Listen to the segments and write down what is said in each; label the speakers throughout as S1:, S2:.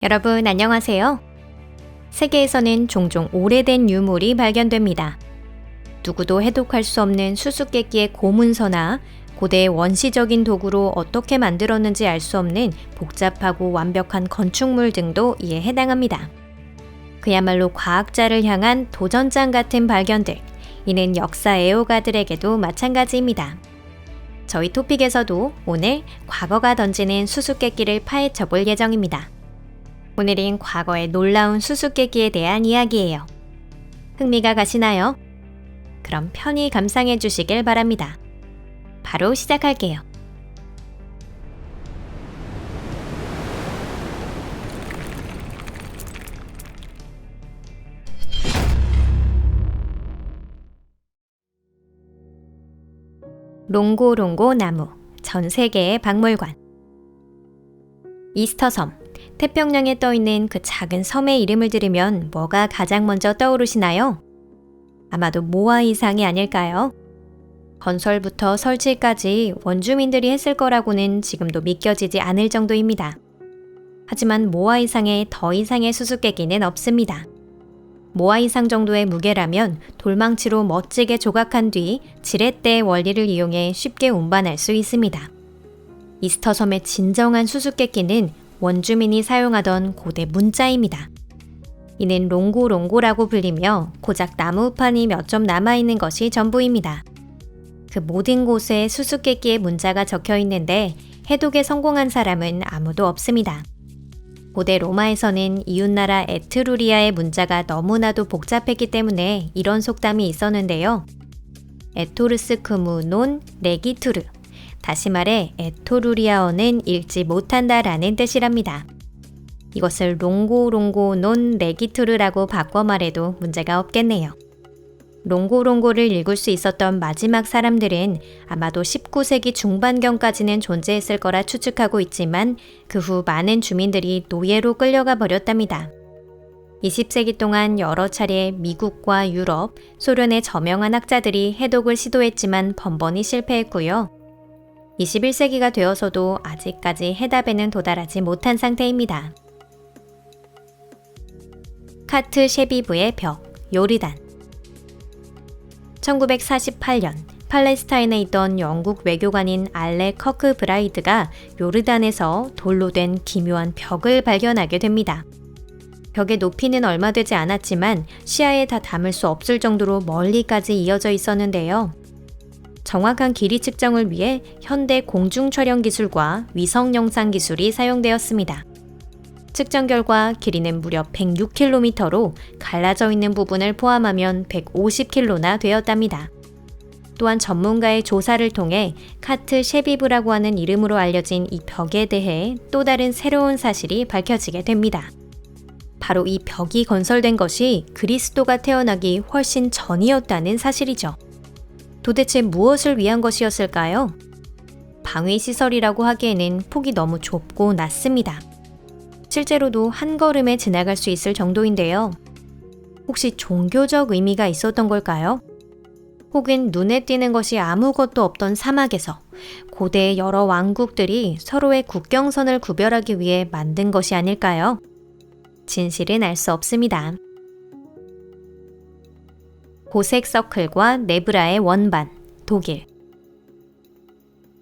S1: 여러분 안녕하세요. 세계에서는 종종 오래된 유물이 발견됩니다. 누구도 해독할 수 없는 수수께끼의 고문서나 고대의 원시적인 도구로 어떻게 만들었는지 알 수 없는 복잡하고 완벽한 건축물 등도 이에 해당합니다. 그야말로 과학자를 향한 도전장 같은 발견들, 이는 역사 애호가들에게도 마찬가지입니다. 저희 토픽에서도 오늘 과거가 던지는 수수께끼를 파헤쳐 볼 예정입니다. 오늘은 과거의 놀라운 수수께끼에 대한 이야기예요. 흥미가 가시나요? 그럼 편히 감상해 주시길 바랍니다. 바로 시작할게요. 롱고롱고 나무, 전 세계의 박물관. 이스터섬, 태평양에 떠있는 그 작은 섬의 이름을 들으면 뭐가 가장 먼저 떠오르시나요? 아마도 모아이상이 아닐까요? 건설부터 설치까지 원주민들이 했을 거라고는 지금도 믿겨지지 않을 정도입니다. 하지만 모아이상에 더 이상의 수수께끼는 없습니다. 모아이상 정도의 무게라면 돌망치로 멋지게 조각한 뒤 지렛대의 원리를 이용해 쉽게 운반할 수 있습니다. 이스터섬의 진정한 수수께끼는 원주민이 사용하던 고대 문자입니다. 이는 롱고롱고라고 불리며 고작 나무판이 몇 점 남아있는 것이 전부입니다. 그 모든 곳에 수수께끼의 문자가 적혀 있는데 해독에 성공한 사람은 아무도 없습니다. 고대 로마에서는 이웃나라 에트루리아의 문자가 너무나도 복잡했기 때문에 이런 속담이 있었는데요. 에토르스 크무 논 레기투르, 다시 말해 에토루리아어는 읽지 못한다라는 뜻이랍니다. 이것을 롱고롱고 논 레기투르라고 바꿔 말해도 문제가 없겠네요. 롱고롱고를 읽을 수 있었던 마지막 사람들은 아마도 19세기 중반경까지는 존재했을 거라 추측하고 있지만 그 후 많은 주민들이 노예로 끌려가 버렸답니다. 20세기 동안 여러 차례 미국과 유럽, 소련의 저명한 학자들이 해독을 시도했지만 번번이 실패했고요. 21세기가 되어서도 아직까지 해답에는 도달하지 못한 상태입니다. 카트 셰비브의 벽, 요르단. 1948년 팔레스타인에 있던 영국 외교관인 알렉 커크 브라이드가 요르단에서 돌로 된 기묘한 벽을 발견하게 됩니다. 벽의 높이는 얼마 되지 않았지만 시야에 다 담을 수 없을 정도로 멀리까지 이어져 있었는데요. 정확한 길이 측정을 위해 현대 공중 촬영 기술과 위성 영상 기술이 사용되었습니다. 측정 결과 길이는 무려 106km로 갈라져 있는 부분을 포함하면 150km나 되었답니다. 또한 전문가의 조사를 통해 카트 셰비브라고 하는 이름으로 알려진 이 벽에 대해 또 다른 새로운 사실이 밝혀지게 됩니다. 바로 이 벽이 건설된 것이 그리스도가 태어나기 훨씬 전이었다는 사실이죠. 도대체 무엇을 위한 것이었을까요? 방위시설이라고 하기에는 폭이 너무 좁고 낮습니다. 실제로도 한 걸음에 지나갈 수 있을 정도인데요. 혹시 종교적 의미가 있었던 걸까요? 혹은 눈에 띄는 것이 아무것도 없던 사막에서 고대의 여러 왕국들이 서로의 국경선을 구별하기 위해 만든 것이 아닐까요? 진실은 알 수 없습니다. 고색 서클과 네브라의 원반, 독일.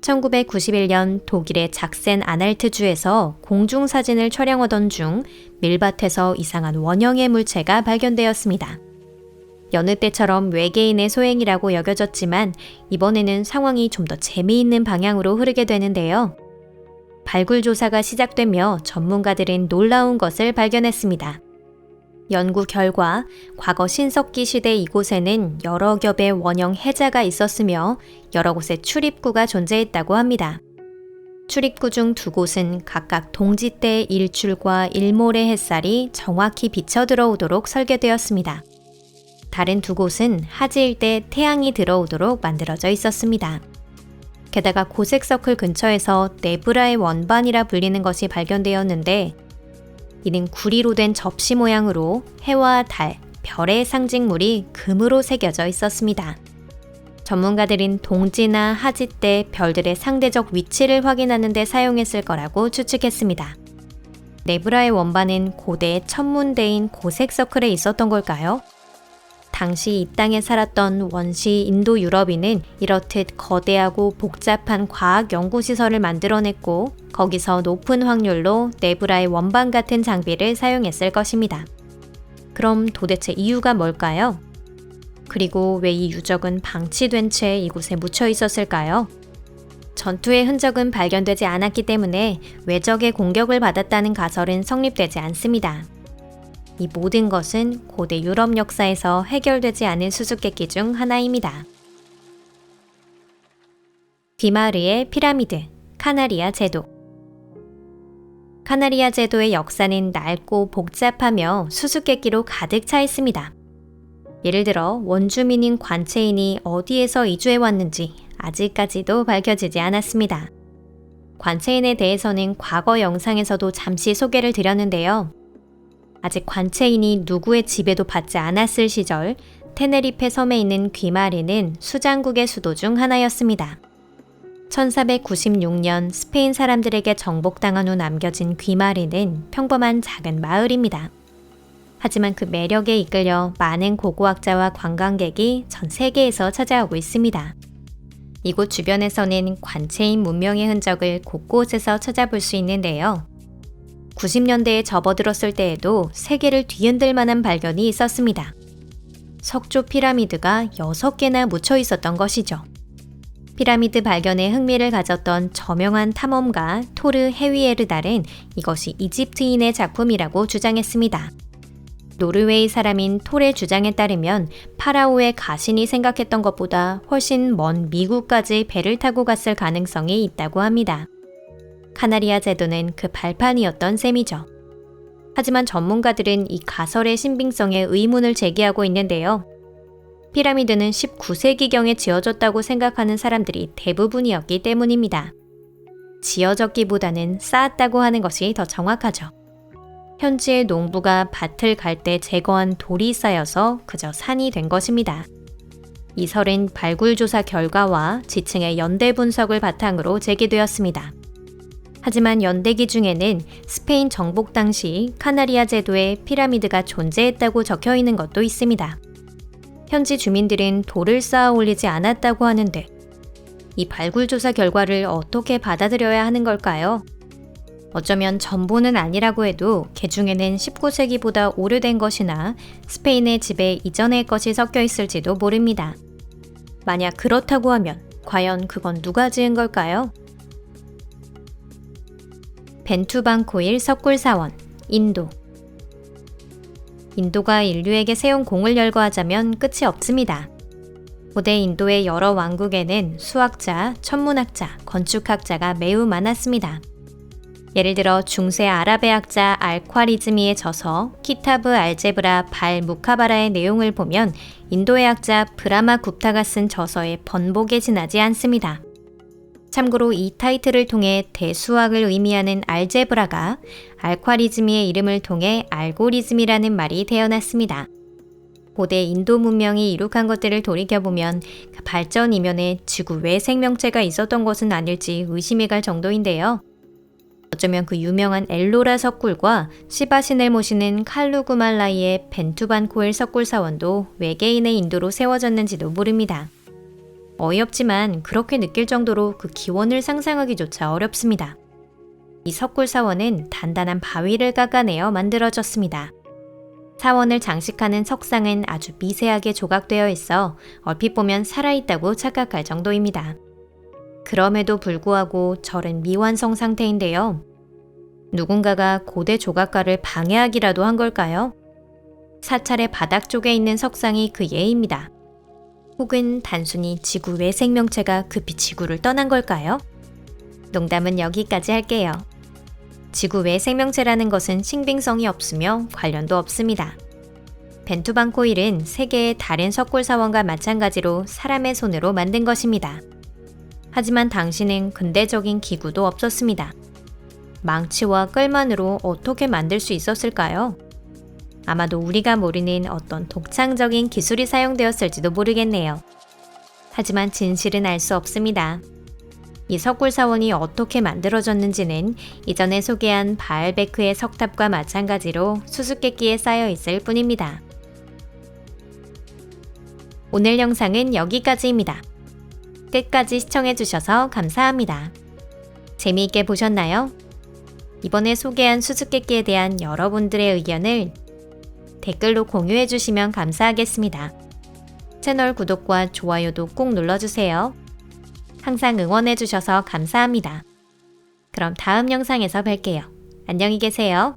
S1: 1991년 독일의 작센 아날트주에서 공중사진을 촬영하던 중 밀밭에서 이상한 원형의 물체가 발견되었습니다. 여느 때처럼 외계인의 소행이라고 여겨졌지만 이번에는 상황이 좀 더 재미있는 방향으로 흐르게 되는데요. 발굴 조사가 시작되며 전문가들은 놀라운 것을 발견했습니다. 연구 결과 과거 신석기 시대 이곳에는 여러 겹의 원형 해자가 있었으며 여러 곳에 출입구가 존재했다고 합니다. 출입구 중 두 곳은 각각 동짓대의 일출과 일몰의 햇살이 정확히 비쳐 들어오도록 설계되었습니다. 다른 두 곳은 하지일 때 태양이 들어오도록 만들어져 있었습니다. 게다가 고색 서클 근처에서 네브라의 원반이라 불리는 것이 발견되었는데 이는 구리로 된 접시 모양으로 해와 달, 별의 상징물이 금으로 새겨져 있었습니다. 전문가들은 동지나 하지 때 별들의 상대적 위치를 확인하는 데 사용했을 거라고 추측했습니다. 네브라의 원반은 고대 천문대인 고색 서클에 있었던 걸까요? 당시 이 땅에 살았던 원시 인도 유럽인은 이렇듯 거대하고 복잡한 과학 연구시설을 만들어냈고 거기서 높은 확률로 네브라의 원반 같은 장비를 사용했을 것입니다. 그럼 도대체 이유가 뭘까요? 그리고 왜 이 유적은 방치된 채 이곳에 묻혀 있었을까요? 전투의 흔적은 발견되지 않았기 때문에 외적의 공격을 받았다는 가설은 성립되지 않습니다. 이 모든 것은 고대 유럽 역사에서 해결되지 않은 수수께끼 중 하나입니다. 귀마르의 피라미드, 카나리아 제도. 카나리아 제도의 역사는 넓고 복잡하며 수수께끼로 가득 차 있습니다. 예를 들어 원주민인 관체인이 어디에서 이주해 왔는지 아직까지도 밝혀지지 않았습니다. 관체인에 대해서는 과거 영상에서도 잠시 소개를 드렸는데요. 아직 관체인이 누구의 지배도 받지 않았을 시절 테네리페 섬에 있는 귀마르는 수장국의 수도 중 하나였습니다. 1496년 스페인 사람들에게 정복당한 후 남겨진 귀마르는 평범한 작은 마을입니다. 하지만 그 매력에 이끌려 많은 고고학자와 관광객이 전 세계에서 찾아오고 있습니다. 이곳 주변에서는 관체인 문명의 흔적을 곳곳에서 찾아볼 수 있는데요. 90년대에 접어들었을 때에도 세계를 뒤흔들 만한 발견이 있었습니다. 석조 피라미드가 6개나 묻혀 있었던 것이죠. 피라미드 발견에 흥미를 가졌던 저명한 탐험가 토르 헤위에르달은 이것이 이집트인의 작품이라고 주장했습니다. 노르웨이 사람인 톨의 주장에 따르면 파라오의 가신이 생각했던 것보다 훨씬 먼 미국까지 배를 타고 갔을 가능성이 있다고 합니다. 카나리아 제도는 그 발판이었던 셈이죠. 하지만 전문가들은 이 가설의 신빙성에 의문을 제기하고 있는데요. 피라미드는 19세기경에 지어졌다고 생각하는 사람들이 대부분이었기 때문입니다. 지어졌기보다는 쌓았다고 하는 것이 더 정확하죠. 현지의 농부가 밭을 갈 때 제거한 돌이 쌓여서 그저 산이 된 것입니다. 이 설은 발굴조사 결과와 지층의 연대 분석을 바탕으로 제기되었습니다. 하지만 연대기 중에는 스페인 정복 당시 카나리아 제도에 피라미드가 존재했다고 적혀 있는 것도 있습니다. 현지 주민들은 돌을 쌓아 올리지 않았다고 하는데 이 발굴조사 결과를 어떻게 받아들여야 하는 걸까요? 어쩌면 전부는 아니라고 해도 개중에는 19세기보다 오래된 것이나 스페인의 지배 이전의 것이 섞여 있을지도 모릅니다. 만약 그렇다고 하면 과연 그건 누가 지은 걸까요? 벤투반코일 석굴사원, 인도. 인도가 인류에게 세운 공을 열거하자면 끝이 없습니다. 고대 인도의 여러 왕국에는 수학자, 천문학자, 건축학자가 매우 많았습니다. 예를 들어 중세 아랍의 학자 알콰리즈미의 저서 키타브 알제브라 발 무카바라의 내용을 보면 인도의 학자 브라마 굽타가 쓴 저서의 번복에 지나지 않습니다. 참고로 이 타이틀을 통해 대수학을 의미하는 알제브라가 알콰리즈미의 이름을 통해 알고리즘이라는 말이 태어났습니다. 고대 인도 문명이 이룩한 것들을 돌이켜보면 그 발전 이면에 지구 외 생명체가 있었던 것은 아닐지 의심이 갈 정도인데요. 어쩌면 그 유명한 엘로라 석굴과 시바신을 모시는 칼루구말라이의 벤투반코일 석굴사원도 외계인의 인도로 세워졌는지도 모릅니다. 어이없지만 그렇게 느낄 정도로 그 기원을 상상하기조차 어렵습니다. 이 석굴사원은 단단한 바위를 깎아내어 만들어졌습니다. 사원을 장식하는 석상은 아주 미세하게 조각되어 있어 얼핏 보면 살아있다고 착각할 정도입니다. 그럼에도 불구하고 절은 미완성 상태인데요. 누군가가 고대 조각가를 방해하기라도 한 걸까요? 사찰의 바닥 쪽에 있는 석상이 그 예입니다. 혹은 단순히 지구 외 생명체가 급히 지구를 떠난 걸까요? 농담은 여기까지 할게요. 지구 외 생명체라는 것은 신빙성이 없으며 관련도 없습니다. 벤투반코일은 세계의 다른 석굴사원과 마찬가지로 사람의 손으로 만든 것입니다. 하지만 당시는 근대적인 기구도 없었습니다. 망치와 끌만으로 어떻게 만들 수 있었을까요? 아마도 우리가 모르는 어떤 독창적인 기술이 사용되었을지도 모르겠네요. 하지만 진실은 알 수 없습니다. 이 석굴사원이 어떻게 만들어졌는지는 이전에 소개한 바알베크의 석탑과 마찬가지로 수수께끼에 쌓여 있을 뿐입니다. 오늘 영상은 여기까지입니다. 끝까지 시청해주셔서 감사합니다. 재미있게 보셨나요? 이번에 소개한 수수께끼에 대한 여러분들의 의견을 댓글로 공유해주시면 감사하겠습니다. 채널 구독과 좋아요도 꼭 눌러주세요. 항상 응원해주셔서 감사합니다. 그럼 다음 영상에서 뵐게요. 안녕히 계세요.